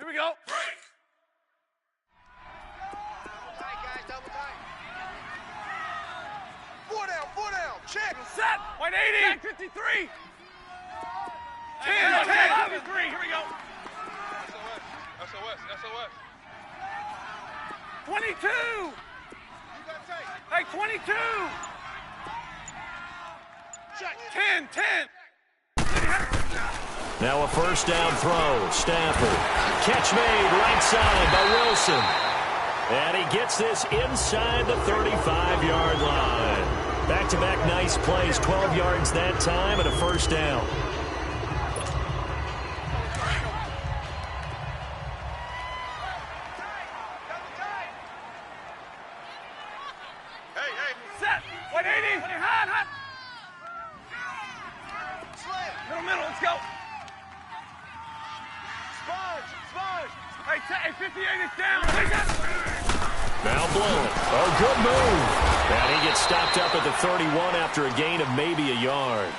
Here we go. Break. Double tight, guys, double tight. Four down, check. Set. 180. 53. 10, 53. Here we go. SOS. 22. You got tight. Hey, 22. Check. 10. Now a first down throw. Stafford. Catch made right side by Wilson. And he gets this inside the 35-yard line. Back-to-back nice plays. 12 yards that time and a first down. Hey. Set. 180. Hot. Slam. Middle. Let's go. Sponge. Hey, 58 is down. Now blowing. Oh, good move. And he gets stopped up at the 31 after a gain of maybe a yard.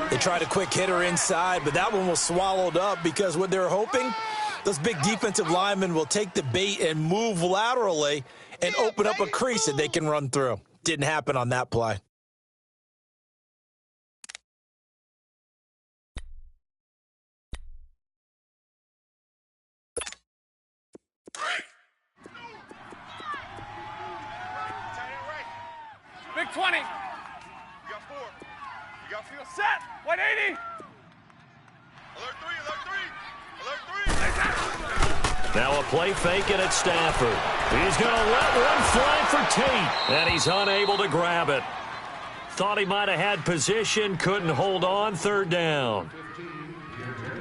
They tried a quick hitter inside, but that one was swallowed up because what they're hoping, those big defensive linemen will take the bait and move laterally and open up a crease that they can run through. Didn't happen on that play. Big 20. You got four. Set. 180. Alert three. Now a play fake it at Stafford. He's going to let one fly for Tate. And he's unable to grab it. Thought he might have had position. Couldn't hold on. Third down.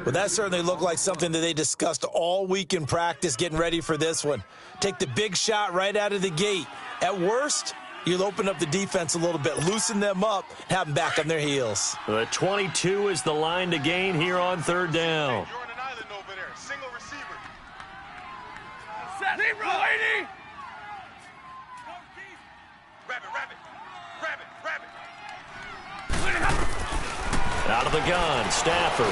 Well, that certainly looked like something that they discussed all week in practice getting ready for this one. Take the big shot right out of the gate. At worst, you'll open up the defense a little bit, loosen them up, have them back on their heels. The 22 is the line to gain here on third down. You're on an island over there. Single receiver. Set. 80. Rabbit. Out of the gun, Stafford.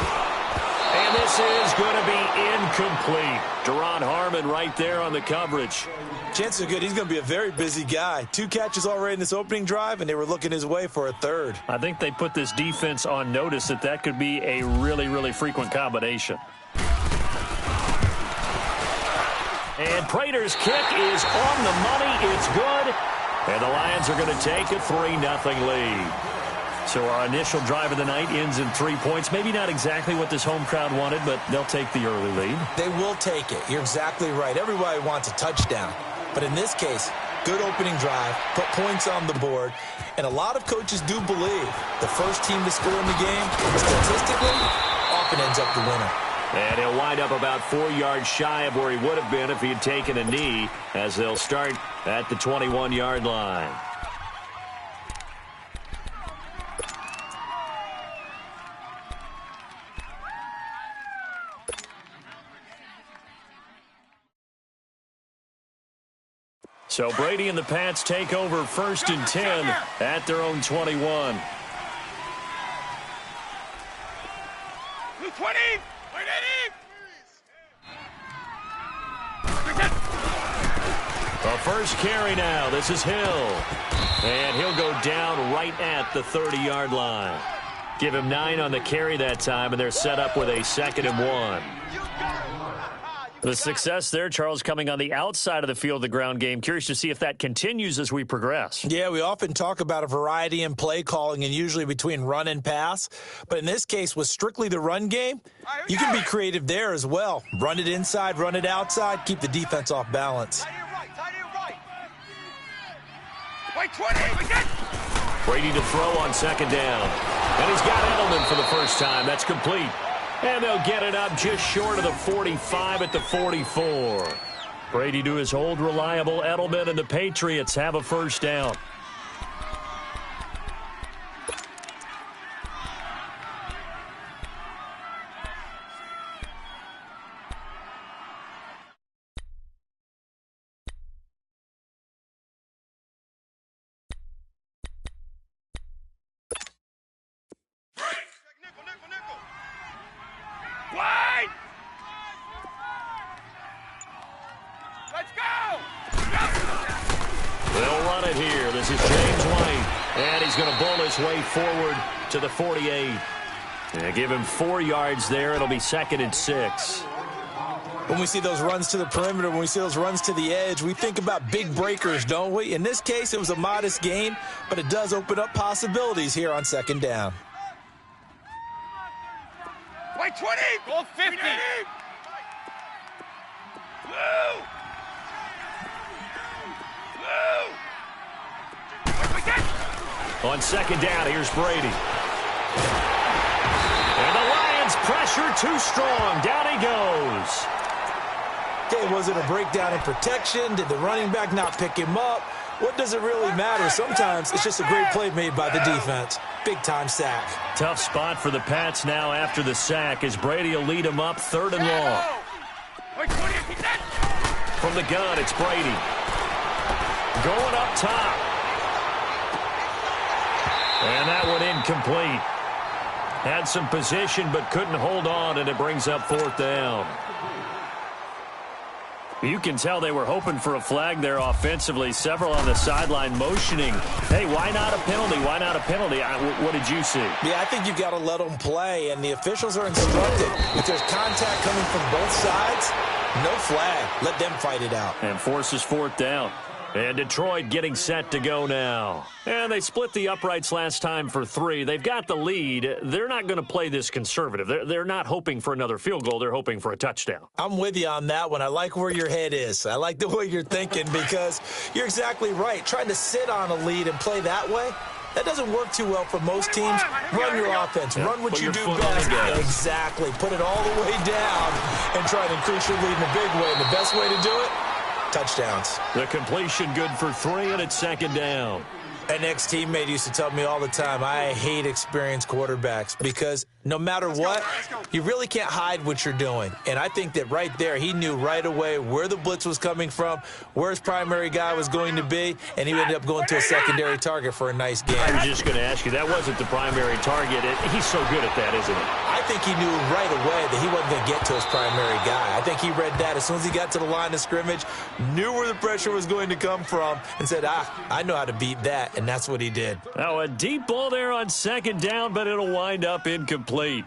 And this is going to be incomplete. Deron Harmon right there on the coverage. Chances are good he's going to be a very busy guy. 2 catches already in this opening drive, and they were looking his way for a third. I think they put this defense on notice that could be a really, really frequent combination. And Prater's kick is on the money. It's good. And the Lions are going to take a 3-0 lead. So our initial drive of the night ends in 3 points. Maybe not exactly what this home crowd wanted, but they'll take the early lead. They will take it. You're exactly right. Everybody wants a touchdown. But in this case, good opening drive, put points on the board, and a lot of coaches do believe the first team to score in the game, statistically, often ends up the winner. And he'll wind up about 4 yards shy of where he would have been if he had taken a knee, as they'll start at the 21-yard line. So Brady and the Pats take over 1st and 10 at their own 21. 20. The first carry now. This is Hill. And he'll go down right at the 30-yard line. Give him 9 on the carry that time, and they're set up with a 2nd and 1. The success there, Charles, coming on the outside of the field, the ground game. Curious to see if that continues as we progress. Yeah, we often talk about a variety in play calling and usually between run and pass. But in this case, with strictly the run game, you can be creative there as well. Run it inside, run it outside, keep the defense off balance. Tight end right. Wait, 20. Brady to throw on 2nd down. And he's got Edelman for the first time. That's complete. And they'll get it up just short of the 45 at the 44. Brady to his old reliable Edelman, and the Patriots have a first down. it here. This is James White, and he's going to bowl his way forward to the 48. And give him 4 yards there. It'll be 2nd and 6. When we see those runs to the perimeter, when we see those runs to the edge, we think about big breakers, don't we? In this case, it was a modest gain, but it does open up possibilities here on 2nd down. White 20. Goal 50. Blue. On 2nd down, here's Brady. And the Lions pressure too strong. Down he goes. Okay, was it a breakdown in protection? Did the running back not pick him up? What does it really matter? Sometimes it's just a great play made by the defense. Big-time sack. Tough spot for the Pats now after the sack as Brady will lead him up 3rd and long. From the gun, it's Brady. Going up top. And that one incomplete. Had some position but couldn't hold on, and it brings up 4th down. You can tell they were hoping for a flag there offensively. Several on the sideline motioning. Hey, why not a penalty? Why not a penalty? What did you see? Yeah, I think you've got to let them play, and the officials are instructed. If there's contact coming from both sides, no flag. Let them fight it out. And forces 4th down. And Detroit getting set to go now. And they split the uprights last time for 3. They've got the lead. They're not going to play this conservative. They're not hoping for another field goal. They're hoping for a touchdown. I'm with you on that one. I like where your head is. I like the way you're thinking because you're exactly right. Trying to sit on a lead and play that way, that doesn't work too well for most teams. Run your offense. Run what you do best. Exactly. Put it all the way down and try to increase your lead in a big way. And the best way to do it, touchdowns. The completion good for 3, and it's 2nd down. An ex-teammate used to tell me all the time, I hate experienced quarterbacks because no matter what, you really can't hide what you're doing. And I think that right there, he knew right away where the blitz was coming from, where his primary guy was going to be, and he ended up going to a secondary target for a nice game. I was just going to ask you, that wasn't the primary target. He's so good at that, isn't he? I think he knew right away that he wasn't going to get to his primary guy. I think he read that as soon as he got to the line of scrimmage, knew where the pressure was going to come from, and said, I know how to beat that. And that's what he did. Now a deep ball there on 2nd down, but it'll wind up incomplete.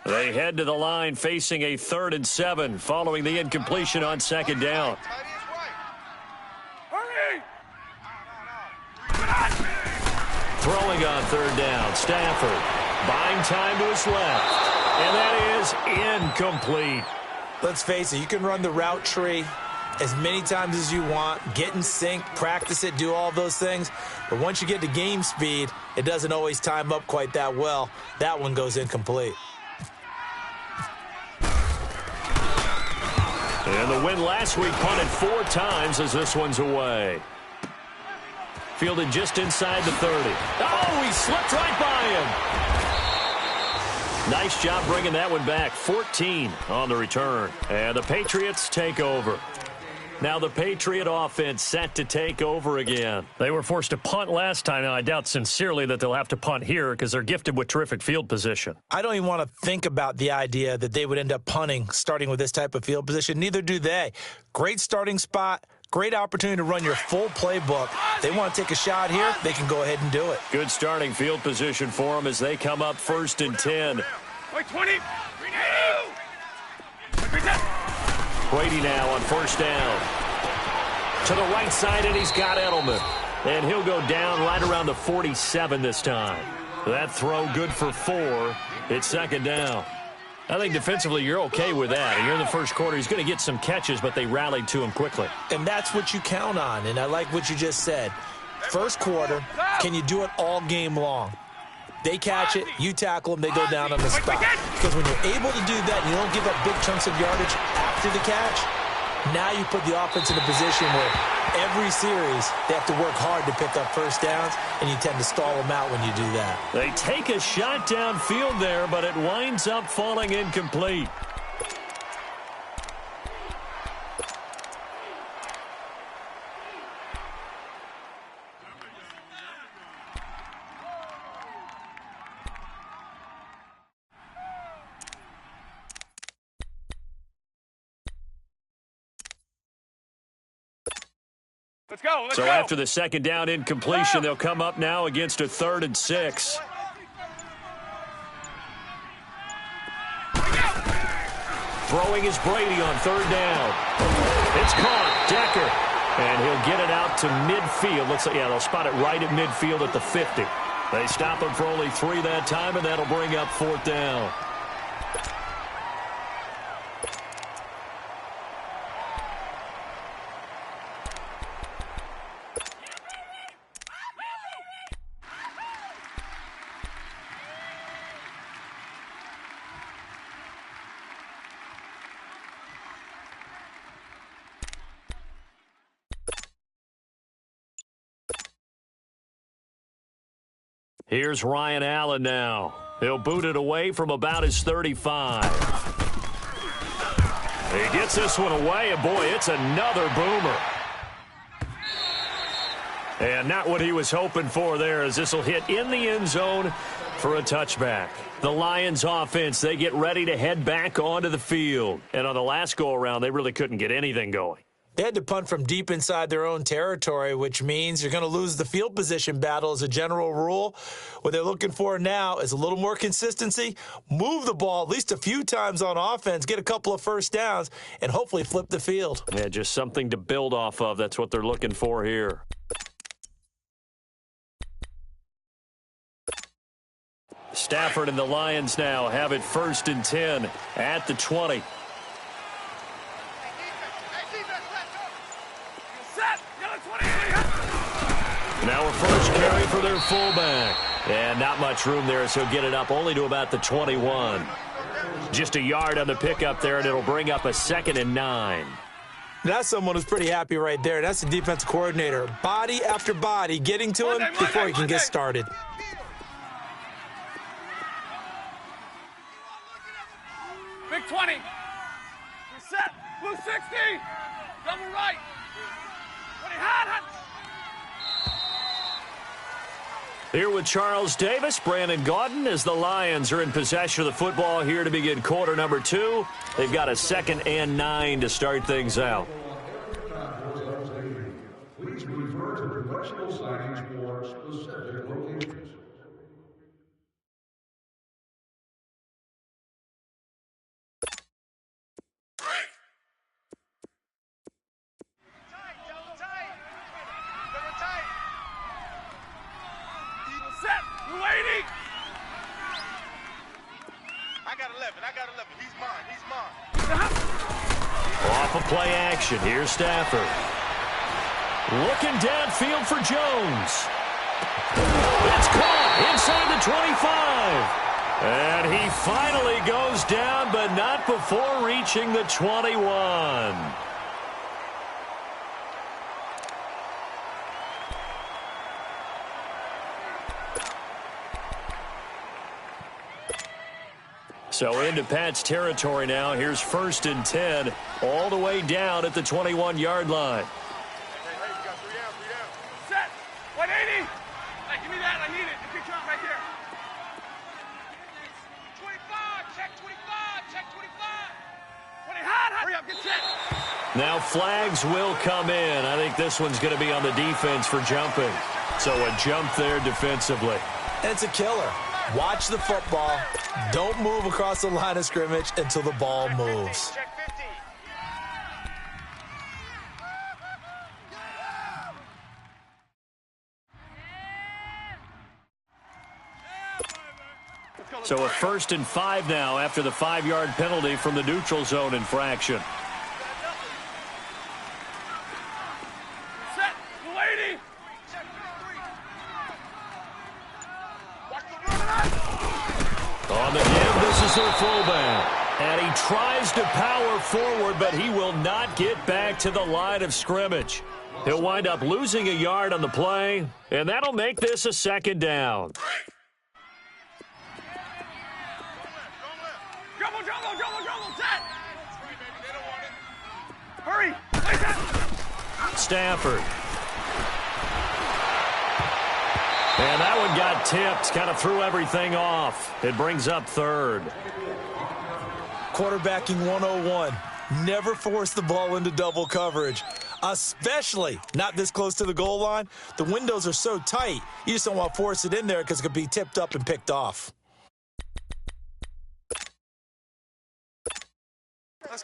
They head to the line facing a 3rd and 7 following the incompletion on 2nd down. Hurry! Throwing on 3rd down, Stafford buying time to his left, and that is incomplete. Let's face it, you can run the route tree as many times as you want, get in sync, practice it, do all those things. But once you get to game speed, it doesn't always time up quite that well. That one goes incomplete. And the win last week punted 4 times as this one's away. Fielded just inside the 30. Oh, he slipped right by him. Nice job bringing that one back. 14 on the return. And the Patriots take over. Now the Patriot offense set to take over again. They were forced to punt last time. Now, I doubt sincerely that they'll have to punt here because they're gifted with terrific field position. I don't even want to think about the idea that they would end up punting starting with this type of field position. Neither do they. Great starting spot. Great opportunity to run your full playbook. They want to take a shot here, they can go ahead and do it. Good starting field position for them as they come up 1st and 10. Wait, 20. Brady now on 1st down. To the right side, and he's got Edelman. And he'll go down right around the 47 this time. That throw good for 4. It's 2nd down. I think defensively you're okay with that. And you're in the first quarter. He's going to get some catches, but they rallied to him quickly. And that's what you count on, and I like what you just said. First quarter, can you do it all game long? They catch it, you tackle them, they go down on the spot. Because when you're able to do that, you don't give up big chunks of yardage after the catch, now you put the offense in a position where every series they have to work hard to pick up 1st downs, and you tend to stall them out when you do that. They take a shot downfield there, but it winds up falling incomplete. Let's go. Let's So go. after the second down incompletion, they'll come up now against a 3rd and 6. Throwing is Brady on 3rd down. It's caught. Decker. And he'll get it out to midfield. Looks like, yeah, they'll spot it right at midfield at the 50. They stop him for only 3 that time, and that'll bring up 4th down. Here's Ryan Allen now. He'll boot it away from about his 35. He gets this one away, and boy, it's another boomer. And not what he was hoping for there, as this will hit in the end zone for a touchback. The Lions offense, they get ready to head back onto the field. And on the last go-around, they really couldn't get anything going. They had to punt from deep inside their own territory, which means you're going to lose the field position battle as a general rule. What they're looking for now is a little more consistency, move the ball at least a few times on offense, get a couple of first downs, and hopefully flip the field. Yeah, just something to build off of. That's what they're looking for here. Stafford and the Lions now have it 1st and 10 at the 20. Now a first carry for their fullback. And not much room there, so he'll get it up only to about the 21. Just a yard on the pickup there, and it'll bring up a 2nd and 9. That's someone who's pretty happy right there. That's the defensive coordinator. Body after body, getting to him before he can get started. Big 20. We're set. Blue 60. Double right. 20 hot. Here with Charles Davis, Brandon Gaudin, as the Lions are in possession of the football here to begin quarter number 2. They've got a 2nd and 9 to start things out. Please refer to professional signings for specific locations. Off of play action, here's Stafford. Looking downfield for Jones. It's caught inside the 25. And he finally goes down, but not before reaching the 21. So into Pat's territory now. Here's 1st and 10, all the way down at the 21-yard line. Hey, you got 3 down. Set. 180. Hey, give me that. I need it. If you drop right here. 25. Check 25. Check 25. 20 hot. Hurry up. Get set. Now flags will come in. I think this one's going to be on the defense for jumping. So a jump there defensively. And it's a killer. Watch the football. Don't move across the line of scrimmage until the ball moves. Check 50. So a 1st and 5 now after the 5-yard penalty from the neutral zone infraction. Set. 280. On the give, this is their fullback. And he tries to power forward, but he will not get back to the line of scrimmage. He'll wind up losing a yard on the play, and that'll make this a 2nd down. Dribble, set. Hurry. Stafford. And that one got tipped, kind of threw everything off. It brings up 3rd. Quarterbacking 101. Never force the ball into double coverage. especially not this close to the goal line. The windows are so tight, you just don't want to force it in there because it could be tipped up and picked off.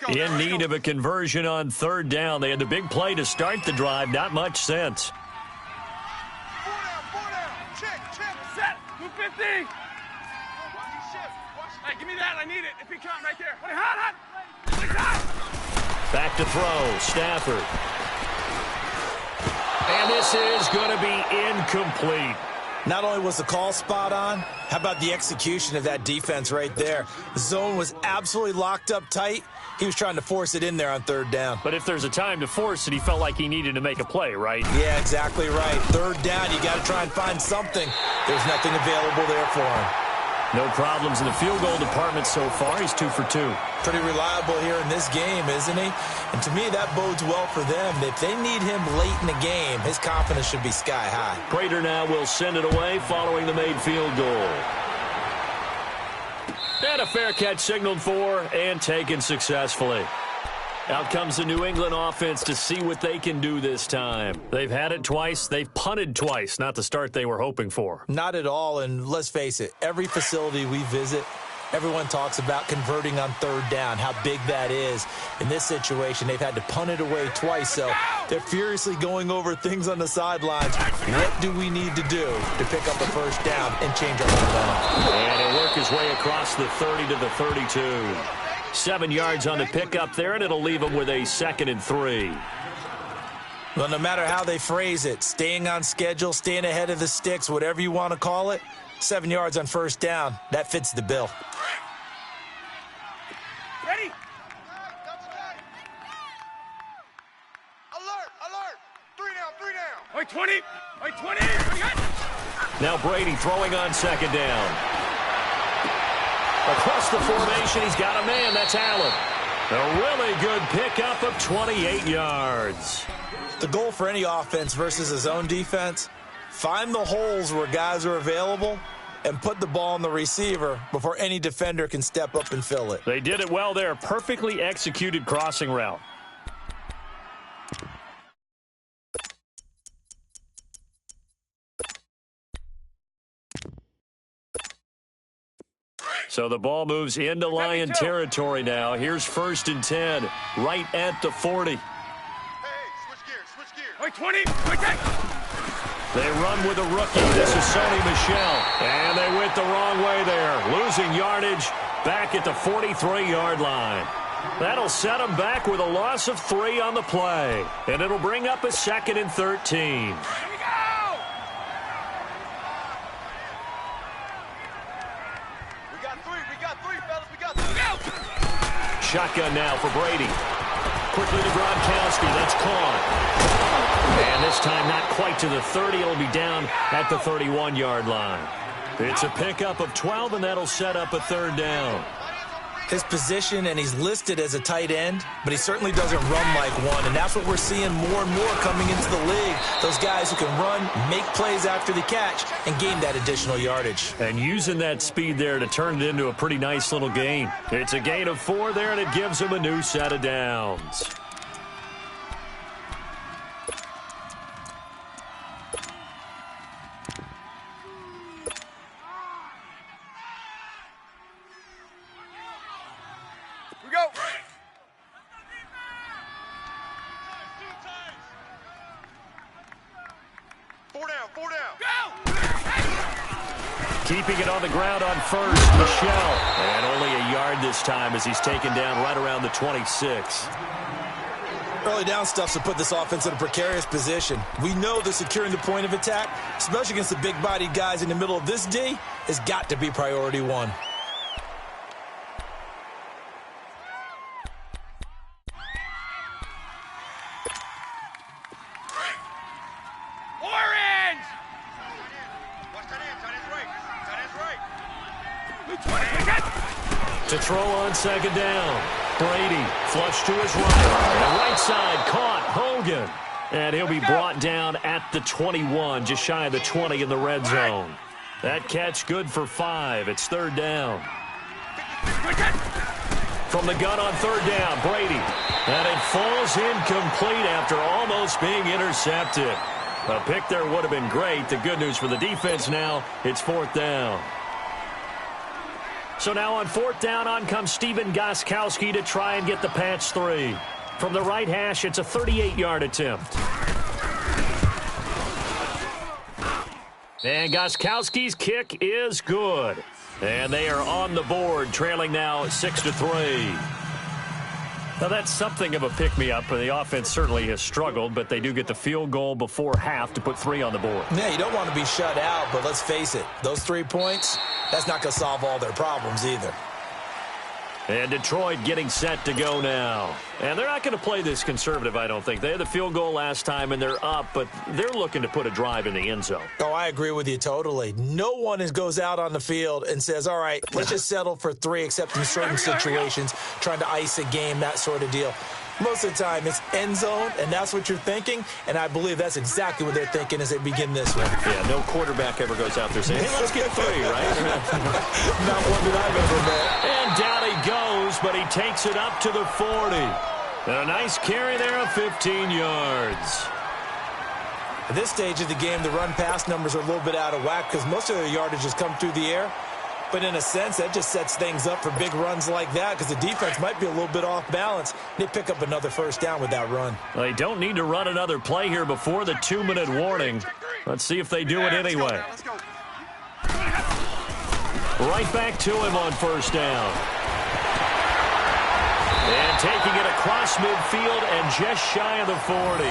In need of a conversion on third down. They had the big play to start the drive. Not much sense. 4 down. Check. Set. 250. Hey, give me that. I need it. If he comes right there. Wait, hot. Back to throw. Stafford. And this is going to be incomplete. Not only was the call spot on, how about the execution of that defense right there? The zone was absolutely locked up tight. He was trying to force it in there on third down. But if there's a time to force it, he felt like he needed to make a play, right? Yeah, exactly right. Third down, you got to try and find something. There's nothing available there for him. No problems in the field goal department so far. He's 2 for 2. Pretty reliable here in this game, isn't he? And to me, that bodes well for them. If they need him late in the game, his confidence should be sky high. Prater now will send it away following the made field goal. And a fair catch signaled for and taken successfully. Out comes the New England offense to see what they can do this time. They've had it twice. They've punted twice. Not the start they were hoping for. Not at all, and let's face it, every facility we visit, everyone talks about converting on third down, how big that is. In this situation, they've had to punt it away twice, so they're furiously going over things on the sidelines. What do we need to do to pick up a first down and change our momentum? And he'll work his way across the 30 to the 32. 7 yards on the pickup there, and it'll leave him with a 2nd and 3. Well, no matter how they phrase it, staying on schedule, staying ahead of the sticks, whatever you want to call it, 7 yards on first down, that fits the bill. Ready? Alert. 3 down. Wait, 20. 20. Now Brady throwing on 2nd down. Across the formation, he's got a man. That's Allen. A really good pickup of 28 yards. The goal for any offense versus a zone defense, find the holes where guys are available and put the ball on the receiver before any defender can step up and fill it. They did it well there. Perfectly executed crossing route. So the ball moves into Lion territory now. Here's 1st and 10, right at the 40. Hey, switch gears. Wait, 20. Wait, 10. They run with a rookie. This is Sony Michel. And they went the wrong way there. Losing yardage back at the 43-yard line. That'll set them back with a loss of 3 on the play. And it'll bring up a 2nd and 13. Shotgun now for Brady. Quickly to Gronkowski. That's caught. And this time not quite to the 30. It'll be down at the 31-yard line. It's a pickup of 12, and that'll set up a 3rd down. His position, and he's listed as a tight end, but he certainly doesn't run like one, and that's what we're seeing more and more coming into the league. Those guys who can run, make plays after the catch, and gain that additional yardage. And using that speed there to turn it into a pretty nice little gain. It's a gain of 4 there, and it gives him a new set of downs. Go. 4 down. Go. Keeping it on the ground on 1st, Michel. And only a yard this time as he's taken down right around the 26. Early down stuffs will put this offense in a precarious position. We know that securing the point of attack, especially against the big-bodied guys in the middle of this D, has got to be priority 1. To throw on 2nd down. Brady flush to his right. And right side caught Hogan. And he'll be brought down at the 21, just shy of the 20 in the red zone. That catch good for 5. It's 3rd down. From the gun on third down, Brady. And it falls incomplete after almost being intercepted. A pick there would have been great. The good news for the defense now, it's fourth down. So now on fourth down, on comes Stephen Gostkowski to try and get the patch 3. From the right hash, it's a 38-yard attempt. And Gostkowski's kick is good. And they are on the board, trailing now 6-3. Now, that's something of a pick-me-up. The offense certainly has struggled, but they do get the field goal before half to put 3 on the board. Yeah, you don't want to be shut out, but let's face it, those 3 points, that's not going to solve all their problems either. And Detroit getting set to go now. And they're not going to play this conservative, I don't think. They had the field goal last time, and they're up, but they're looking to put a drive in the end zone. Oh, I agree with you totally. No one goes out on the field and says, all right, let's just settle for 3, except in certain situations, trying to ice a game, that sort of deal. Most of the time, it's end zone, and that's what you're thinking, and I believe that's exactly what they're thinking as they begin this one. Yeah, no quarterback ever goes out there saying, hey, let's get 3, right? Not one that I've ever met. And down he goes, but he takes it up to the 40. And a nice carry there of 15 yards. At this stage of the game, the run-pass numbers are a little bit out of whack because most of their yardage has come through the air. But in a sense, that just sets things up for big runs like that because the defense might be a little bit off balance. They pick up another first down with that run. They don't need to run another play here before the 2-minute warning. Let's see if they do it anyway. Right back to him on first down. And taking it across midfield and just shy of the 40.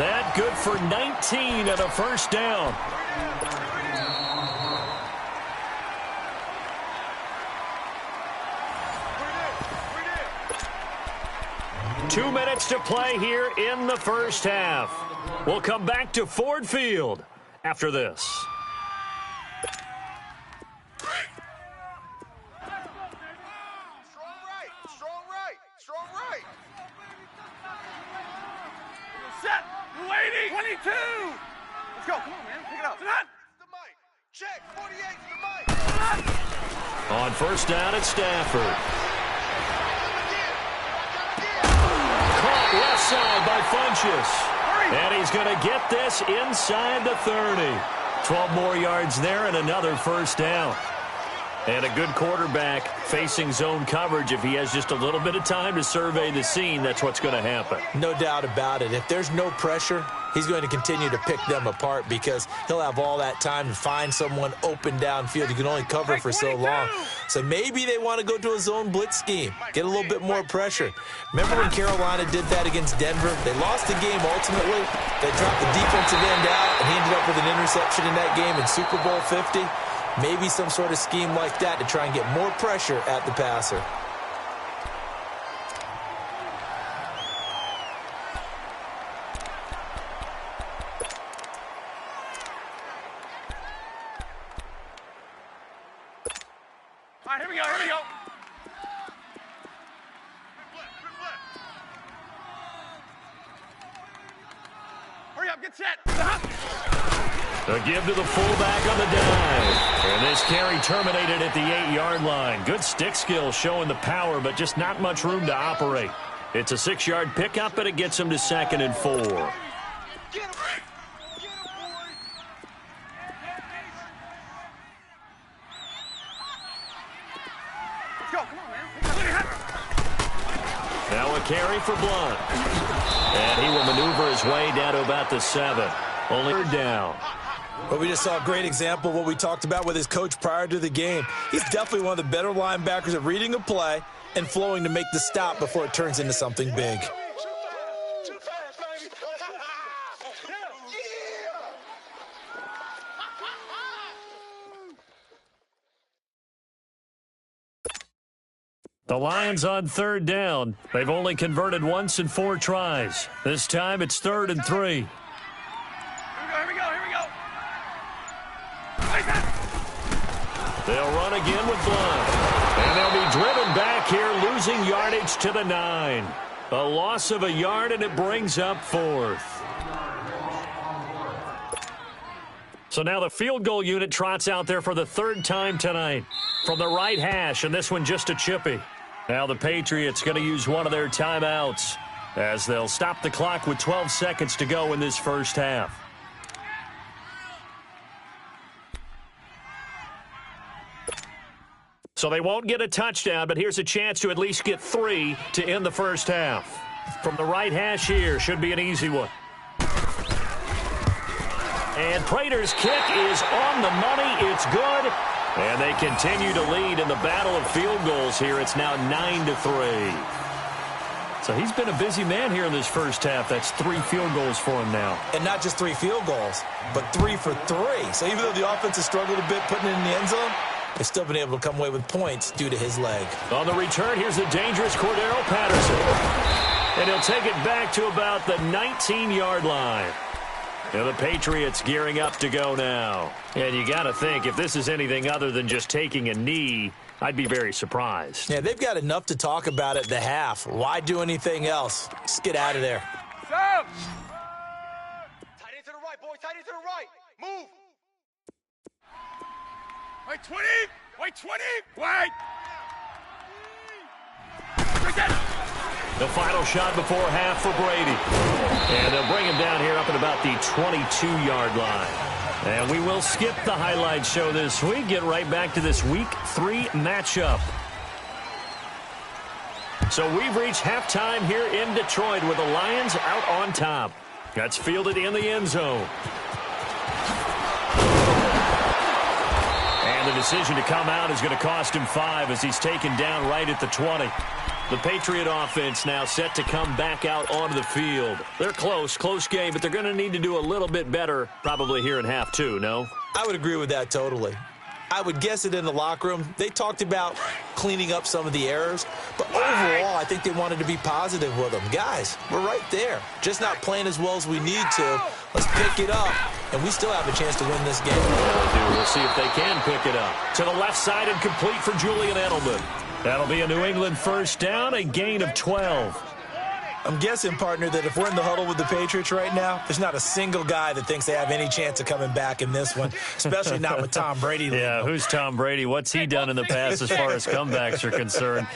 That good for 19 and a first down. Two minutes to play here in the first half. We'll come back to Ford Field after this. Strong right, strong right, strong right. Set. Waiting. 22. Let's go. Come on, man. Pick it up. Tonight. The mic. Check. 48 to the mic. On first down, it's Stafford. Caught left side by Funchess. And he's going to get this inside the 30. 12 more yards there and another first down. And a good quarterback facing zone coverage. If he has just a little bit of time to survey the scene, that's what's going to happen. No doubt about it. If there's no pressure, he's going to continue to pick them apart because he'll have all that time to find someone open downfield. You can only cover for so long. So maybe they want to go to a zone blitz scheme, get a little bit more pressure. Remember when Carolina did that against Denver? They lost the game ultimately. They dropped the defensive end out, and he ended up with an interception in that game in Super Bowl 50. Maybe some sort of scheme like that to try and get more pressure at the passer. All right, here we go. Here we go. Hurry up, get set. A give to the fullback on the dive. And this carry terminated at the 8-yard line. Good stick skill showing the power, but just not much room to operate. It's a 6-yard pickup, and it gets him to 2nd and 4. Get him. Get him, boy. Let's go. Come on, man. Now a carry for Blunt. And he will maneuver his way down to about the 7. Only down. But we just saw a great example of what we talked about with his coach prior to the game. He's definitely one of the better linebackers at reading a play and flowing to make the stop before it turns into something big. Too fast, baby. The Lions on third down. They've only converted once in 4 tries. This time it's 3rd and 3. Here we go. They'll run again with Blunt. And they'll be driven back here, losing yardage to the 9. A loss of a yard, and it brings up 4th. So now the field goal unit trots out there for the 3rd time tonight. From the right hash, and this one just a chippy. Now the Patriots going to use one of their timeouts as they'll stop the clock with 12 seconds to go in this first half. So they won't get a touchdown, but here's a chance to at least get 3 to end the first half. From the right hash here, should be an easy one. And Prater's kick is on the money. It's good. And they continue to lead in the battle of field goals here. It's now 9-3. So he's been a busy man here in this first half. That's 3 field goals for him now. And not just 3 field goals, but 3 for 3. So even though the offense has struggled a bit putting it in the end zone, they've still been able to come away with points due to his leg. On the return, here's the dangerous Cordero Patterson. And he'll take it back to about the 19-yard line. And the Patriots gearing up to go now. And you got to think, if this is anything other than just taking a knee, I'd be very surprised. Yeah, they've got enough to talk about at the half. Why do anything else? Just get out of there. So, Tight end to the right, boys. Tight end to the right. Move. wait 20, wait 20, wait. Take it. The final shot before half for Brady. And they'll bring him down here up at about the 22-yard line. And we will skip the highlight show this week. Get right back to this Week 3 matchup. So we've reached halftime here in Detroit with the Lions out on top. That's fielded in the end zone. And the decision to come out is going to cost him 5 as he's taken down right at the 20. The Patriot offense now set to come back out onto the field. They're close game, but they're going to need to do a little bit better probably here in half 2, no? I would agree with that totally. I would guess it in the locker room. They talked about cleaning up some of the errors, but overall, I think they wanted to be positive with them. Guys, we're right there. Just not playing as well as we need to. Let's pick it up, and we still have a chance to win this game. We'll see if they can pick it up. To the left side and complete for Julian Edelman. That'll be a New England first down, a gain of 12. I'm guessing, partner, that if we're in the huddle with the Patriots right now, there's not a single guy that thinks they have any chance of coming back in this one, especially not with Tom Brady. Yeah, who's Tom Brady? What's he done in the past as far as comebacks are concerned?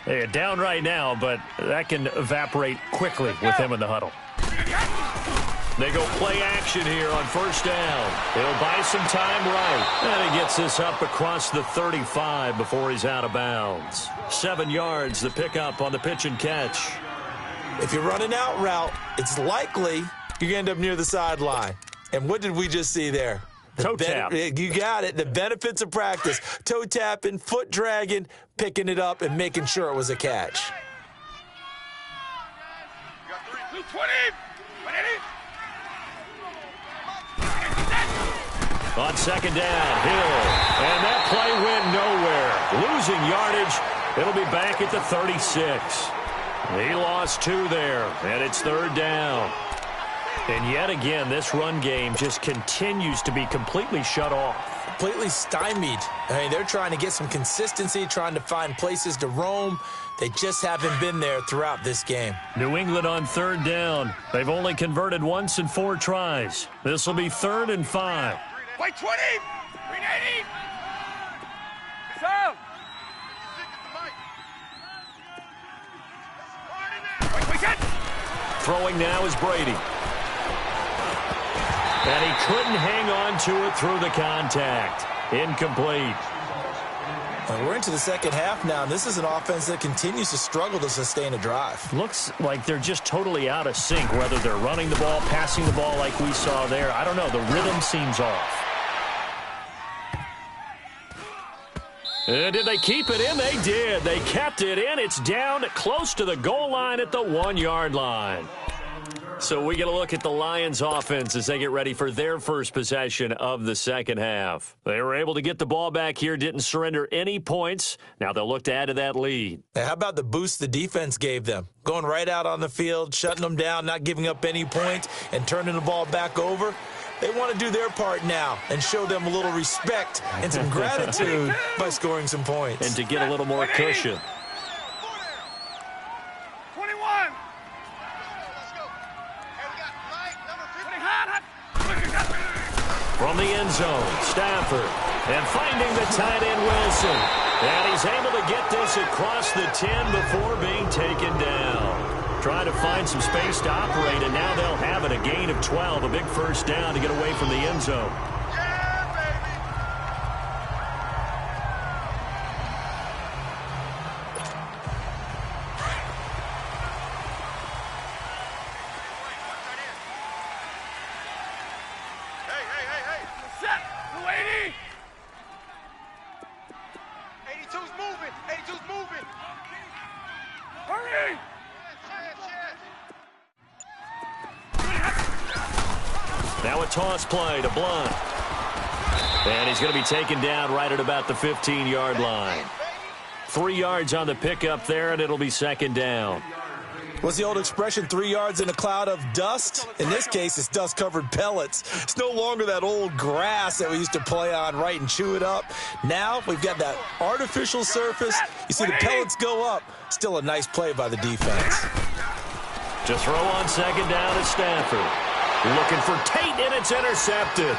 They're down right now, but that can evaporate quickly with him in the huddle. They go play action here on first down. He'll buy some time right. And he gets this up across the 35 before he's out of bounds. 7 yards, the pickup on the pitch and catch. If you're running out route, it's likely you're going to end up near the sideline. And what did we just see there? Toe tap. You got it. The benefits of practice. Toe tapping, foot dragging, picking it up, and making sure it was a catch. You got 220, 180. On second down, Hill. And that play went nowhere. Losing yardage. It'll be back at the 36. He lost 2 there, and it's third down. And yet again, this run game just continues to be completely shut off. Completely stymied. I mean, they're trying to get some consistency, trying to find places to roam. They just haven't been there throughout this game. New England on third down. They've only converted once in 4 tries. This will be 3rd and 5. Wait 20, 380. So. Throwing now is Brady. And he couldn't hang on to it through the contact. Incomplete. Well, we're into the second half now, and this is an offense that continues to struggle to sustain a drive. Looks like they're just totally out of sync, whether they're running the ball, passing the ball like we saw there. I don't know. The rhythm seems off. And did they keep it in? They did. They kept it in. It's down close to the goal line at the 1-yard line. So we get a look at the Lions offense as they get ready for their first possession of the second half. They were able to get the ball back here, didn't surrender any points. Now they'll look to add to that lead. Now, how about the boost the defense gave them? Going right out on the field, shutting them down, not giving up any points, and turning the ball back over. They want to do their part now and show them a little respect and some gratitude by scoring some points. And to get a little more cushion. 21. From the end zone, Stafford. And finding the tight end, Wilson. And he's was able to get this across the 10 before being taken down. Trying to find some space to operate, and now they'll have it. A gain of 12, a big first down to get away from the end zone. Now a toss play to Blunt. And he's going to be taken down right at about the 15-yard line. 3 yards on the pickup there, and it'll be second down. What's the old expression, 3 yards in a cloud of dust? In this case, it's dust-covered pellets. It's no longer that old grass that we used to play on, right, and chew it up. Now we've got that artificial surface. You see the pellets go up. Still a nice play by the defense. To throw on second down at Stafford. Looking for Tate, and it's intercepted.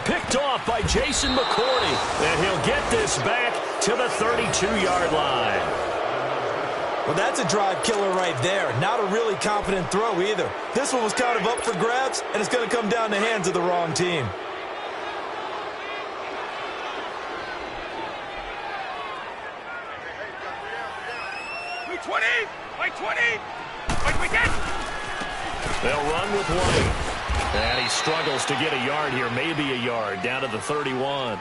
Picked off by Jason McCourty, and he'll get this back to the 32-yard line. Well, that's a drive killer right there. Not a really confident throw either. This one was kind of up for grabs, and it's going to come down the hands of the wrong team. They'll run with White. And he struggles to get a yard here, maybe a yard, down to the 31.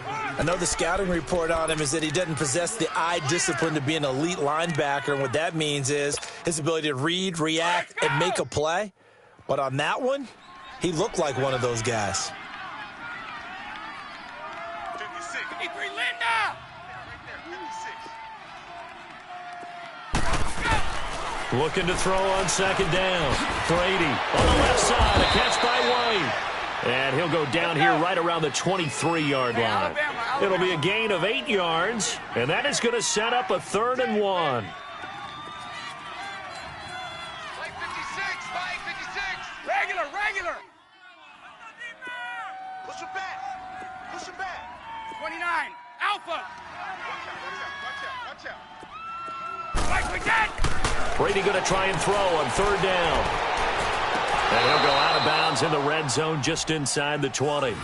I know the scouting report on him is that he doesn't possess the eye discipline to be an elite linebacker, and what that means is his ability to read, react, and make a play. But on that one, he looked like one of those guys. 53, Linda! Looking to throw on second down. Brady on the left side. A catch by White. And he'll go down here right around the 23-yard line. It'll be a gain of 8 yards, and that is going to set up a 3rd and 1. Regular! Push him back! 29, Alpha! Watch out! Like we did! Brady going to try and throw on 3rd down. And he'll go out of bounds in the red zone just inside the 20.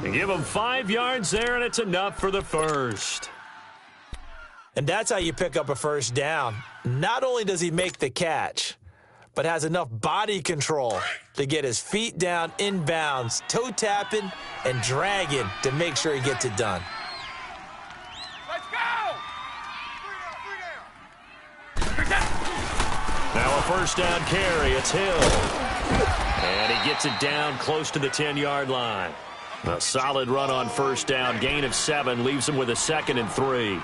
They give him 5 yards there, and it's enough for the first. And that's how you pick up a first down. Not only does he make the catch, but has enough body control to get his feet down inbounds, toe tapping and dragging to make sure he gets it done. Let's go! Now a first down carry. It's Hill. And he gets it down close to the 10-yard line. A solid run on first down. Gain of 7 leaves him with a 2nd and 3.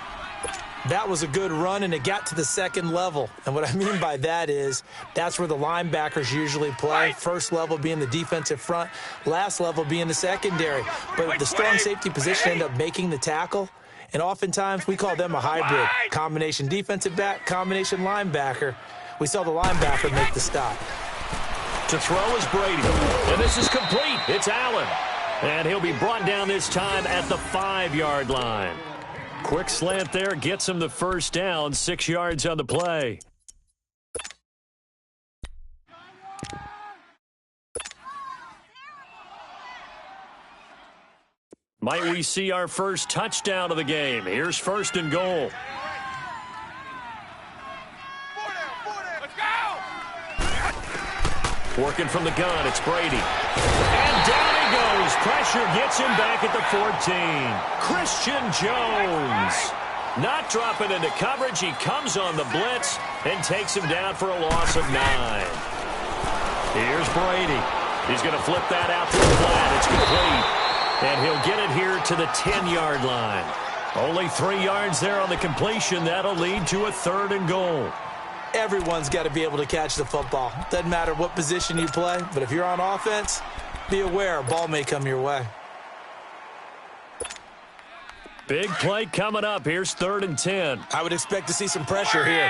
That was a good run, and it got to the second level. And what I mean by that is that's where the linebackers usually play. First level being the defensive front, last level being the secondary. But the strong safety position ended up making the tackle. And oftentimes we call them a hybrid. Combination defensive back, combination linebacker. We saw the linebacker make the stop. To throw is Brady. And this is complete. It's Allen. And he'll be brought down this time at the 5-yard line. Quick slant there gets him the first down, 6 yards on the play. Might we see our first touchdown of the game? Here's 1st and goal. Working from the gun, it's Brady. And down he goes. Pressure gets him back at the 14. Christian Jones. Not dropping into coverage. He comes on the blitz and takes him down for a loss of 9. Here's Brady. He's going to flip that out to the flat. It's complete. And he'll get it here to the 10-yard line. Only 3 yards there on the completion. That'll lead to a 3rd and goal. Everyone's got to be able to catch the football. Doesn't matter what position you play, but if you're on offense, be aware a ball may come your way. Big play coming up. Here's 3rd and 10. I would expect to see some pressure here.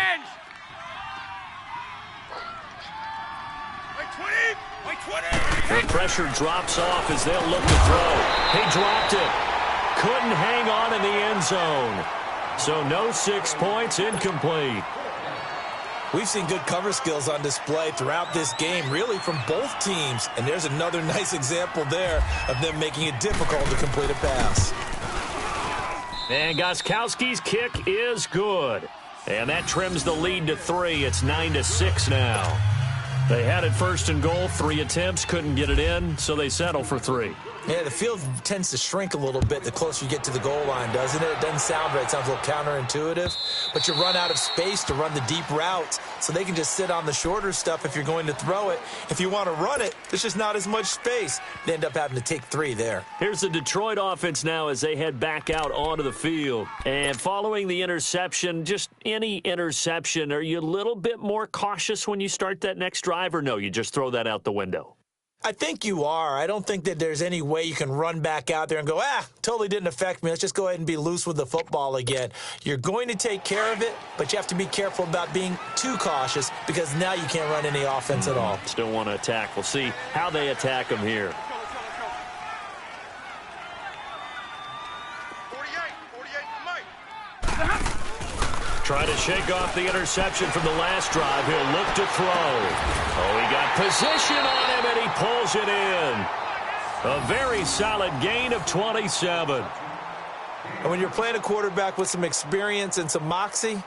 The pressure drops off as they'll look to throw. He dropped it. Couldn't hang on in the end zone. So no 6 points, incomplete. We've seen good cover skills on display throughout this game, really from both teams. And there's another nice example there of them making it difficult to complete a pass. And Gostkowski's kick is good. And that trims the lead to 3. It's 9-6 now. They had it first and goal, 3 attempts, couldn't get it in, so they settle for 3. Yeah, the field tends to shrink a little bit the closer you get to the goal line, doesn't it? It doesn't sound right. It sounds a little counterintuitive. But you run out of space to run the deep routes, so they can just sit on the shorter stuff if you're going to throw it. If you want to run it, there's just not as much space. They end up having to take 3 there. Here's the Detroit offense now as they head back out onto the field. And following the interception, just any interception, are you a little bit more cautious when you start that next drive, or no, you just throw that out the window? I think you are. I don't think that there's any way you can run back out there and go, totally didn't affect me. Let's just go ahead and be loose with the football again. You're going to take care of it, but you have to be careful about being too cautious because now you can't run any offense at all. Still want to attack. We'll see how they attack them here. 48 for Mike. Trying to shake off the interception from the last drive. He'll look to throw. Oh, he got position on him, and he pulls it in. A very solid gain of 27. And when you're playing a quarterback with some experience and some moxie,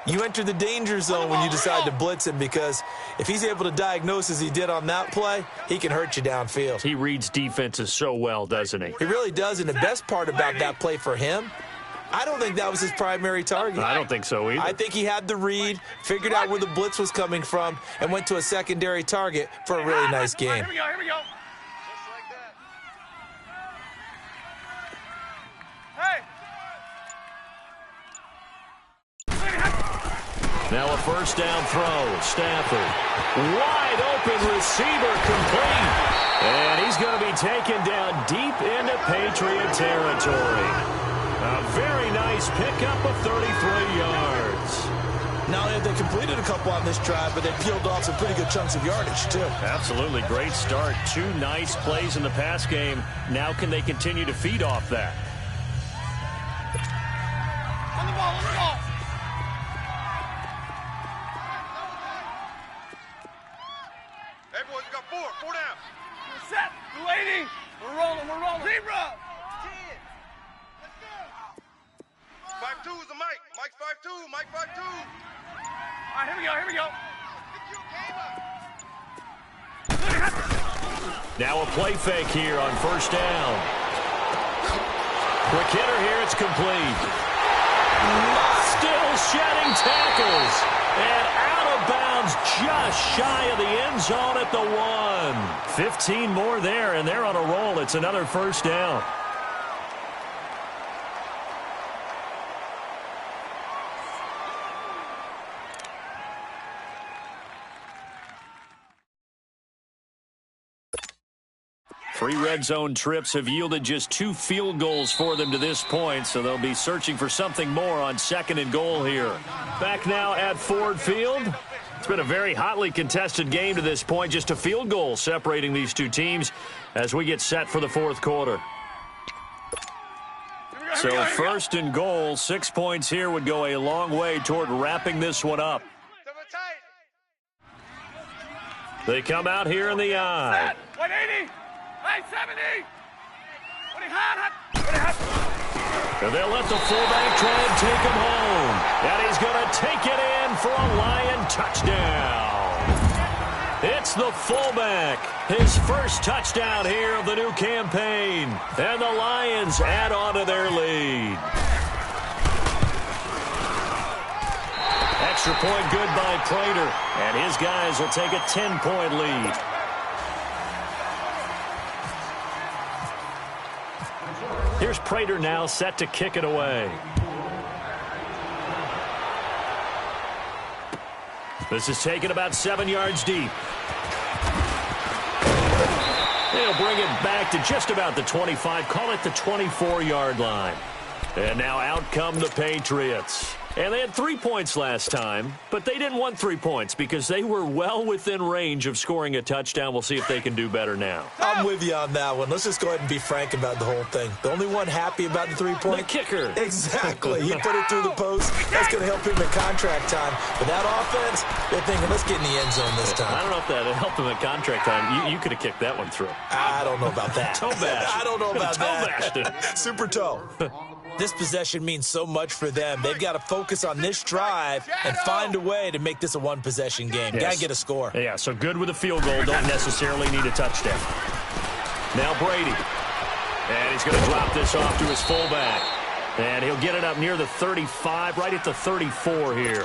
you enter the danger zone when you decide to blitz him, because if he's able to diagnose as he did on that play, he can hurt you downfield. He reads defenses so well, doesn't he? He really does, and the best part about that play for him, I don't think that was his primary target. I don't think so either. I think he had the read, figured out where the blitz was coming from, and went to a secondary target for a really nice game. Here we go, here we go. Just like that. Hey! Now a first down throw. Stafford. Wide open receiver complete. And he's going to be taken down deep into Patriot territory. A very nice pickup of 33 yards. Not only have they completed a couple on this drive, but they peeled off some pretty good chunks of yardage, too. Absolutely. Great start. 2 nice plays in the pass game. Now can they continue to feed off that? On the ball, on the ball. Hey, boys, we got 4 down. We're set. We're waiting. We're rolling, we're rolling. Zebra. 5-2 is the Mike. Mike's 5-2. Mike 5-2. All right, here we go, here we go. Now a play fake here on first down. Quick hitter here. It's complete. Still shedding tackles. And out of bounds just shy of the end zone at the 1. 15 more there, and they're on a roll. It's another first down. Three red zone trips have yielded just 2 field goals for them to this point, so they'll be searching for something more on second and goal here. Back now at Ford Field. It's been a very hotly contested game to this point, just a field goal separating these two teams as we get set for the fourth quarter. So first and goal, 6 points here would go a long way toward wrapping this one up. They come out here in the eye. 180. Hey, 70! And they'll let the fullback try and take him home. And he's going to take it in for a Lion touchdown. It's the fullback. His first touchdown here of the new campaign. And the Lions add on to their lead. Extra point good by Prater. And his guys will take a 10-point lead. Here's Prater now set to kick it away. This is taken about 7 yards deep. They'll bring it back to just about the 25, call it the 24-yard line. And now out come the Patriots. And they had 3 points last time, but they didn't want 3 points because they were well within range of scoring a touchdown. We'll see if they can do better now. I'm with you on that one. Let's just go ahead and be frank about the whole thing. The only one happy about the 3-point? The kicker. Exactly. He put it through the post. That's going to help him in contract time. But that offense, they're thinking, let's get in the end zone this time. I don't know if that helped him in contract time. You could have kicked that one through. I don't know about that. Toe bash. I don't know about that. Toe Super toe. This possession means so much for them. They've got to focus on this drive and find a way to make this a one-possession game. Yes. Got to get a score. Yeah, so good with a field goal. Don't necessarily need a touchdown. Now Brady. And he's going to drop this off to his fullback. And he'll get it up near the 35, right at the 34 here.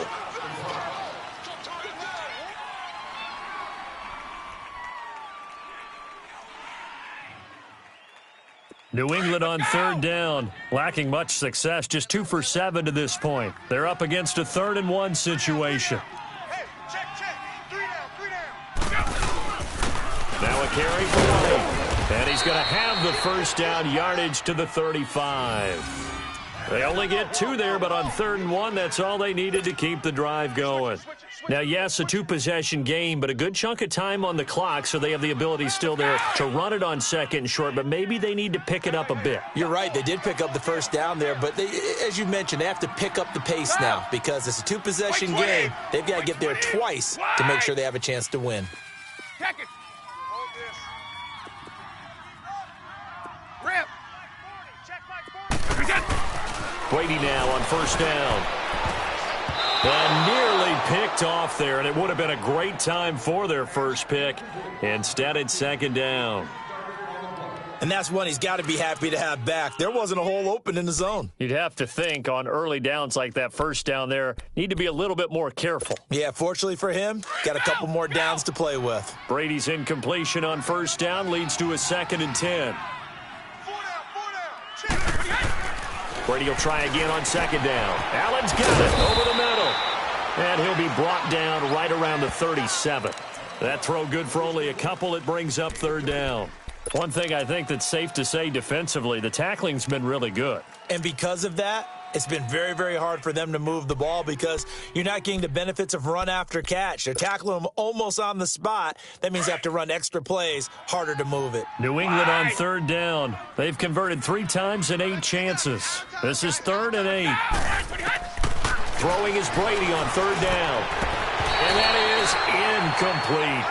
New England on third down, lacking much success, just 2 for 7 to this point. They're up against a 3rd and 1 situation. Hey, check. 3 down. Now a carry for White, and he's going to have the first down, yardage to the 35. They only get 2 there, but on 3rd and 1, that's all they needed to keep the drive going. Now, yes, a 2-possession game, but a good chunk of time on the clock, so they have the ability still there to run it on 2nd and short, but maybe they need to pick it up a bit. You're right. They did pick up the first down there, but they, as you mentioned, they have to pick up the pace now because it's a 2-possession game. They've got to get there twice to make sure they have a chance to win. Keke. Rip. Brady now on first down. And nearly picked off there, and it would have been a great time for their first pick. Instead, it's 2nd down. And that's one he's got to be happy to have back. There wasn't a hole open in the zone. You'd have to think on early downs like that first down there, need to be a little bit more careful. Yeah, fortunately for him, got a couple more downs to play with. Brady's incompletion on first down leads to a 2nd and 10. 4 down. Brady will try again on 2nd down. Allen's got it over the middle. And he'll be brought down right around the 37. That throw good for only a couple. It brings up 3rd down. One thing I think that's safe to say defensively, the tackling's been really good. And because of that, it's been very, very hard for them to move the ball because you're not getting the benefits of run after catch. They're tackling them almost on the spot. That means they have to run extra plays, harder to move it. New England on 3rd down. They've converted 3 times in 8 chances. This is 3rd and 8. Throwing is Brady on 3rd down. And that is incomplete.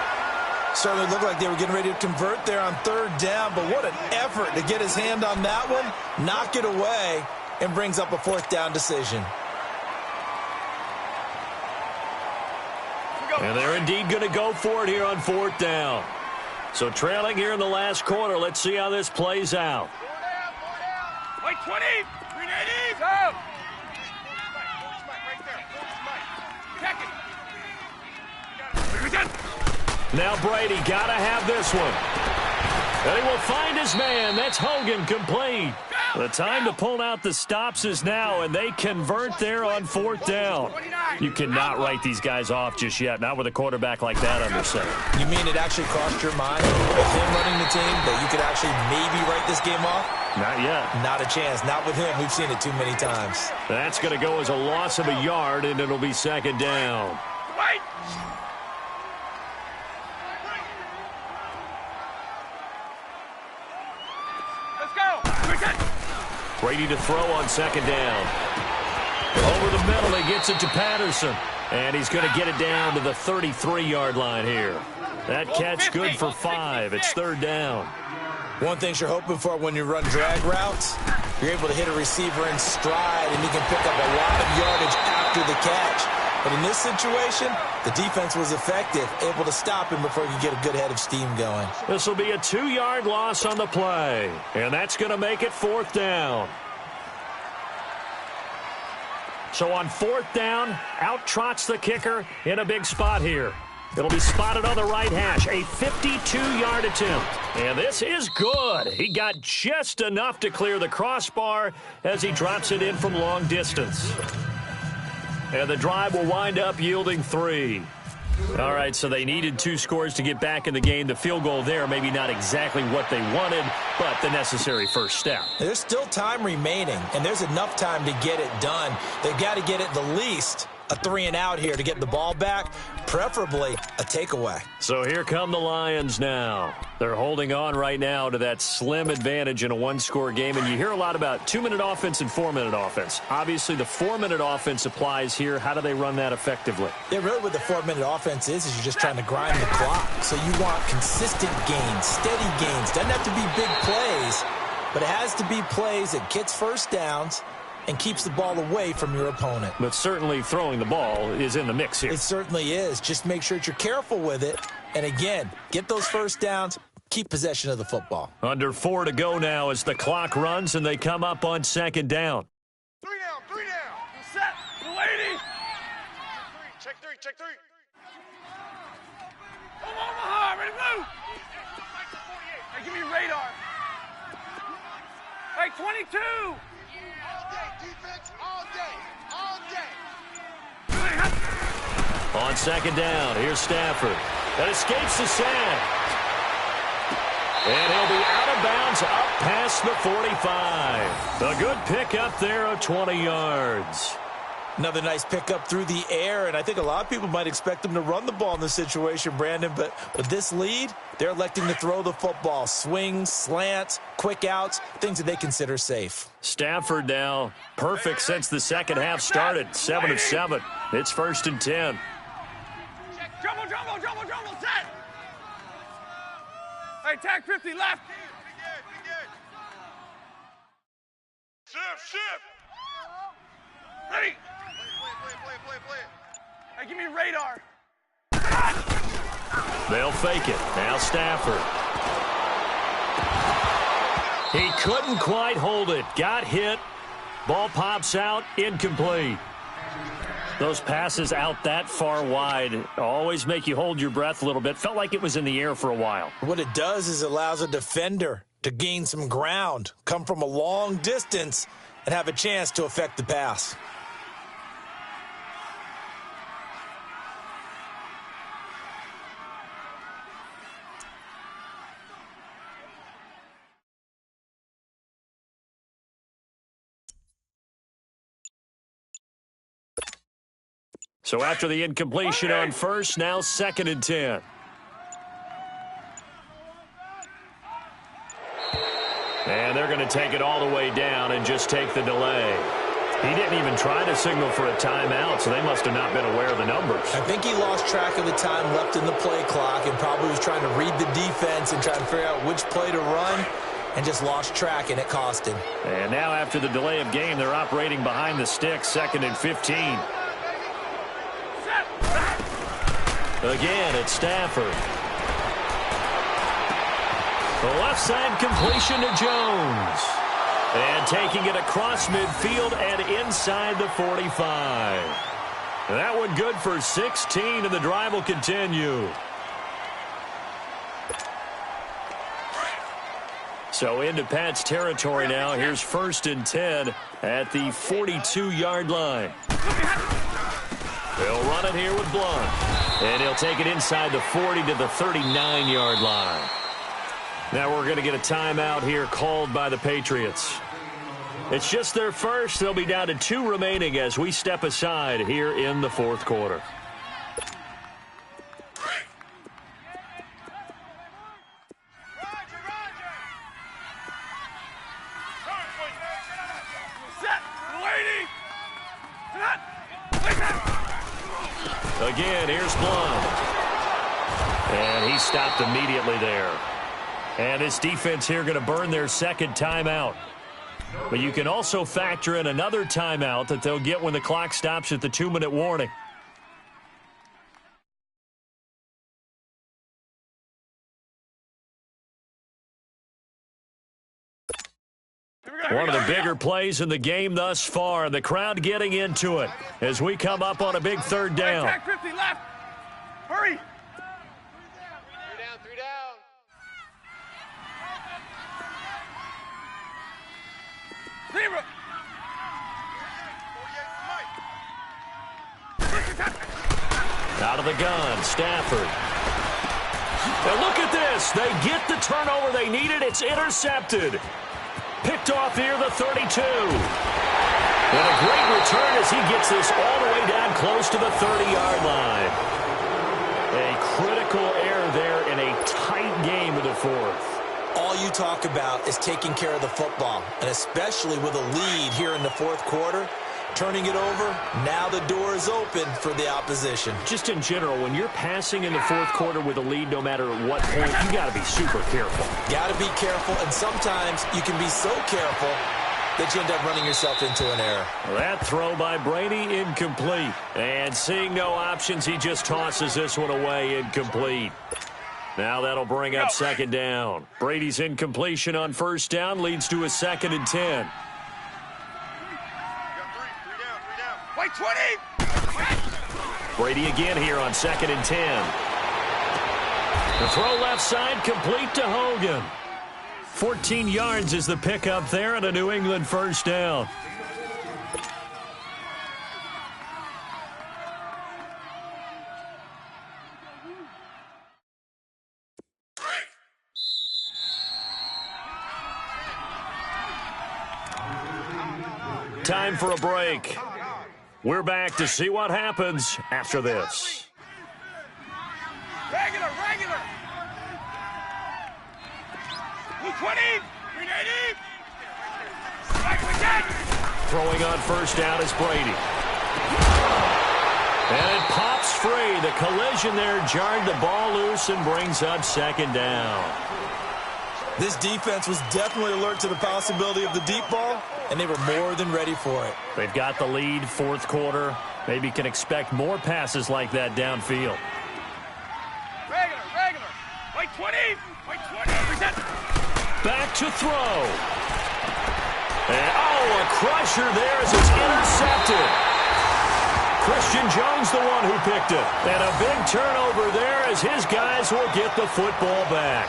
Certainly looked like they were getting ready to convert there on 3rd down, but what an effort to get his hand on that one, knock it away, and brings up a 4th down decision. And they're indeed going to go for it here on 4th down. So trailing here in the last quarter. Let's see how this plays out. Wait, 20. 380. Go. Now Brady got to have this one. And he will find his man. That's Hogan, complete. The time to pull out the stops is now, and they convert there on 4th down. You cannot write these guys off just yet, not with a quarterback like that under center. You mean it actually crossed your mind with him running the team that you could actually maybe write this game off? Not yet. Not a chance. Not with him. We've seen it too many times. That's going to go as a loss of a yard, and it'll be 2nd down. Wait. Let's go. Brady to throw on 2nd down. Over the middle, he gets it to Patterson. And he's going to get it down to the 33-yard line here. That catch good for 5. It's 3rd down. One thing you're hoping for when you run drag routes, you're able to hit a receiver in stride, and you can pick up a lot of yardage after the catch. But in this situation, the defense was effective, able to stop him before he could get a good head of steam going. This will be a 2-yard loss on the play, and that's going to make it 4th down. So on 4th down, out trots the kicker in a big spot here. It'll be spotted on the right hash, a 52-yard attempt. And this is good. He got just enough to clear the crossbar as he drops it in from long distance. And the drive will wind up yielding 3. All right, so they needed 2 scores to get back in the game. The field goal there, maybe not exactly what they wanted, but the necessary first step. There's still time remaining, and there's enough time to get it done. They've got to get at the least a 3-and-out here to get the ball back, preferably a takeaway. So here come the Lions now. They're holding on right now to that slim advantage in a 1-score game, and you hear a lot about 2-minute offense and 4-minute offense. Obviously, the 4-minute offense applies here. How do they run that effectively? Yeah, really what the 4-minute offense is you're just trying to grind the clock. So you want consistent gains, steady gains. Doesn't have to be big plays, but it has to be plays that gets first downs and keeps the ball away from your opponent. But certainly throwing the ball is in the mix here. It certainly is. Just make sure that you're careful with it. And again, get those first downs, keep possession of the football. Under 4 to go now as the clock runs and they come up on 2nd down. 3 down, 3 down. Set. The lady. Check three. Omaha, ready to move. Hey, give me radar. Hey, 22. Defense all day. On 2nd down, here's Stafford. That escapes the sack. And he'll be out of bounds up past the 45. A good pickup there of 20 yards. Another nice pickup through the air, and I think a lot of people might expect them to run the ball in this situation, Brandon, but with this lead, they're electing to throw the football. Swings, slants, quick outs, things that they consider safe. Stafford now, perfect since the second half started, 7 of 7. It's 1st and 10. Jumbo, set. Hey, tag 50 left. Be good. Shift. Ready. Play. Hey, give me radar. They'll fake it. Now Stafford. He couldn't quite hold it. Got hit. Ball pops out. Incomplete. Those passes out that far wide always make you hold your breath a little bit. Felt like it was in the air for a while. What it does is it allows a defender to gain some ground, come from a long distance, and have a chance to affect the pass. So after the incompletion on first, now 2nd and 10. And they're going to take it all the way down and just take the delay. He didn't even try to signal for a timeout, so they must have not been aware of the numbers. I think he lost track of the time left in the play clock and probably was trying to read the defense and trying to figure out which play to run and just lost track, and it cost him. And now after the delay of game, they're operating behind the sticks, 2nd and 15. Again, it's Stafford. The left side completion to Jones. And taking it across midfield and inside the 45. That one good for 16, and the drive will continue. So into Pat's territory now. Here's 1st and 10 at the 42-yard line. They'll run it here with Blunt. And he'll take it inside the 40 to the 39-yard line. Now we're going to get a timeout here called by the Patriots. It's just their first. They'll be down to 2 remaining as we step aside here in the 4th quarter. Again, here's Blunt. And he stopped immediately there. And this defense here going to burn their 2nd timeout. But you can also factor in another timeout that they'll get when the clock stops at the 2-minute warning. One of the bigger plays in the game thus far, and the crowd getting into it as we come up on a big 3rd down. Attack 50 left. Hurry. 3 down. Zebra. Out of the gun, Stafford. And look at this. They get the turnover they needed. It's intercepted. Picked off near the 32. And a great return as he gets this all the way down close to the 30-yard line. A critical error there in a tight game in the fourth. All you talk about is taking care of the football, and especially with a lead here in the fourth quarter. Turning it over, now the door is open for the opposition. Just in general, when you're passing in the fourth quarter with a lead, no matter at what point, you got to be super careful. Got to be careful, and sometimes you can be so careful that you end up running yourself into an error. That throw by Brady, incomplete. And seeing no options, he just tosses this one away, incomplete. Now that'll bring up second down. Brady's incompletion on first down leads to a 2nd and 10. Wait, 20! Brady again here on 2nd and 10. The throw left side complete to Hogan. 14 yards is the pickup there and a New England first down. Time for a break. We're back to see what happens after this. Regular! Blue 20! Green 80! Strike again! Throwing on first down is Brady. And it pops free. The collision there jarred the ball loose and brings up second down. This defense was definitely alert to the possibility of the deep ball, and they were more than ready for it. They've got the lead, fourth quarter. Maybe can expect more passes like that downfield. Regular! Wait, 20! Present! Back to throw. And, a crusher there as it's intercepted. Christian Jones the one who picked it. And a big turnover there as his guys will get the football back.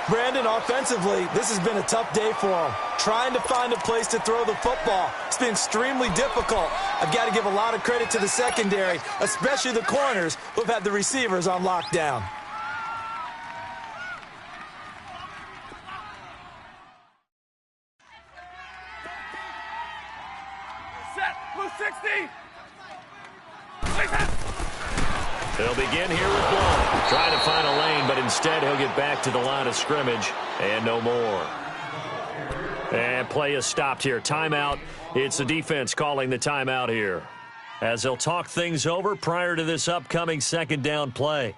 Brandon, offensively, this has been a tough day for him. Trying to find a place to throw the football. It's been extremely difficult. I've got to give a lot of credit to the secondary, especially the corners who have had the receivers on lockdown. Set! Blue 60! He'll begin here with Blunt. Trying to find a lane, but instead he'll get back to the line of scrimmage and no more. And play is stopped here. Timeout. It's the defense calling the timeout here, as they'll talk things over prior to this upcoming second down play.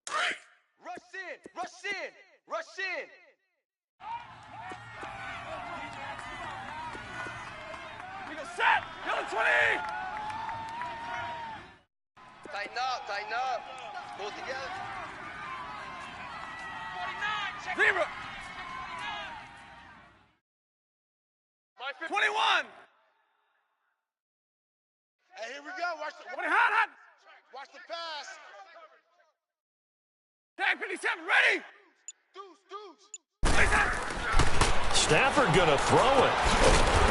Rush in! We go set! Yellow 20! Tighten up. Pull together. 49! Zebra! 21! Hey, here we go. Watch the pass. Tag 57, ready! Deuce. Stafford going to throw it.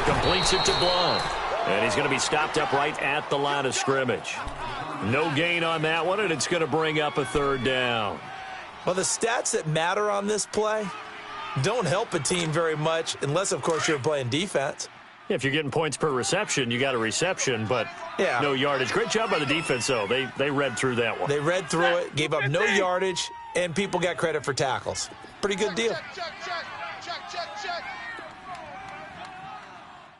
Completes it to Blunt. And he's going to be stopped up right at the line of scrimmage. No gain on that one, and it's going to bring up a third down. Well, the stats that matter on this play don't help a team very much unless, of course, you're playing defense. If you're getting points per reception, you got a reception, but no yardage. Great job by the defense, though. They read through that one. They read through it, gave up no yardage, and people got credit for tackles. Pretty good deal. Check.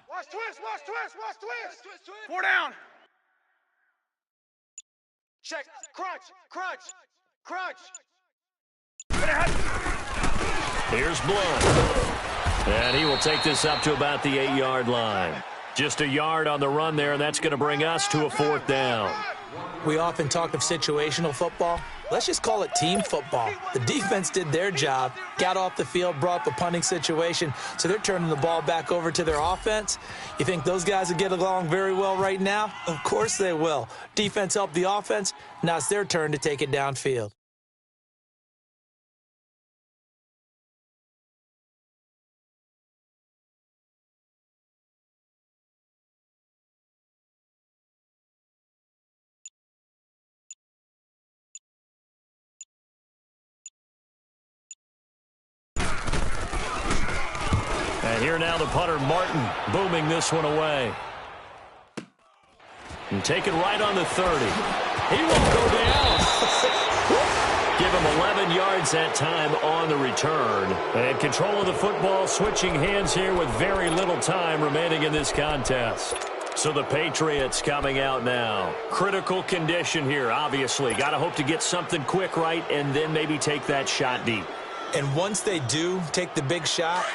Watch twist. 4 down! Check. Crunch. Here's Blunt. And he will take this up to about the 8-yard line. Just a yard on the run there, and that's going to bring us to a fourth down. We often talk of situational football. Let's just call it team football. The defense did their job, got off the field, brought the punting situation, so they're turning the ball back over to their offense. You think those guys will get along very well right now? Of course they will. Defense helped the offense. Now it's their turn to take it downfield. here now the punter, Martin, booming this one away. And taken right on the 30. He won't go down. Give him 11 yards that time on the return. And control of the football, switching hands here with very little time remaining in this contest. So the Patriots coming out now. Critical condition here, obviously. Got to hope to get something quick right and then maybe take that shot deep. And once they do take the big shot,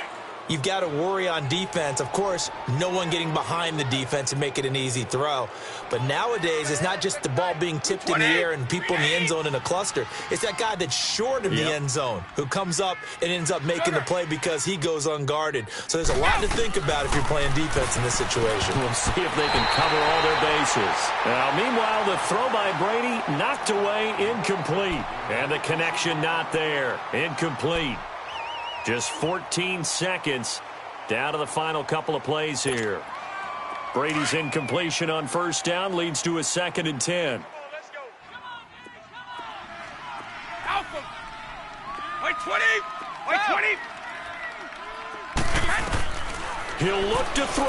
you've got to worry on defense. Of course, no one getting behind the defense and make it an easy throw. But nowadays, it's not just the ball being tipped in the air and people in the end zone in a cluster. It's that guy that's short of the end zone who comes up and ends up making the play because he goes unguarded. So there's a lot to think about if you're playing defense in this situation. We'll see if they can cover all their bases. Now, meanwhile, the throw by Brady knocked away, incomplete. And the connection not there, incomplete. Just 14 seconds down to the final couple of plays here. Brady's incompletion on first down leads to a 2nd and 10. Let's go. Alpha. Wait 20. Wait 20. He'll look to throw.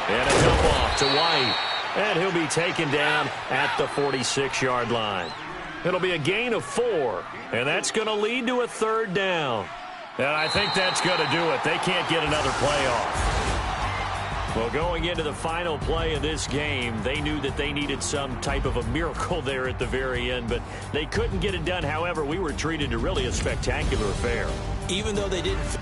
And a dump off to White. And he'll be taken down at the 46-yard line. It'll be a gain of 4. And that's going to lead to a 3rd down. And I think that's going to do it. They can't get another play off. Well, going into the final play of this game, they knew that they needed some type of a miracle there at the very end, but they couldn't get it done. However, we were treated to really a spectacular affair. Even though they didn't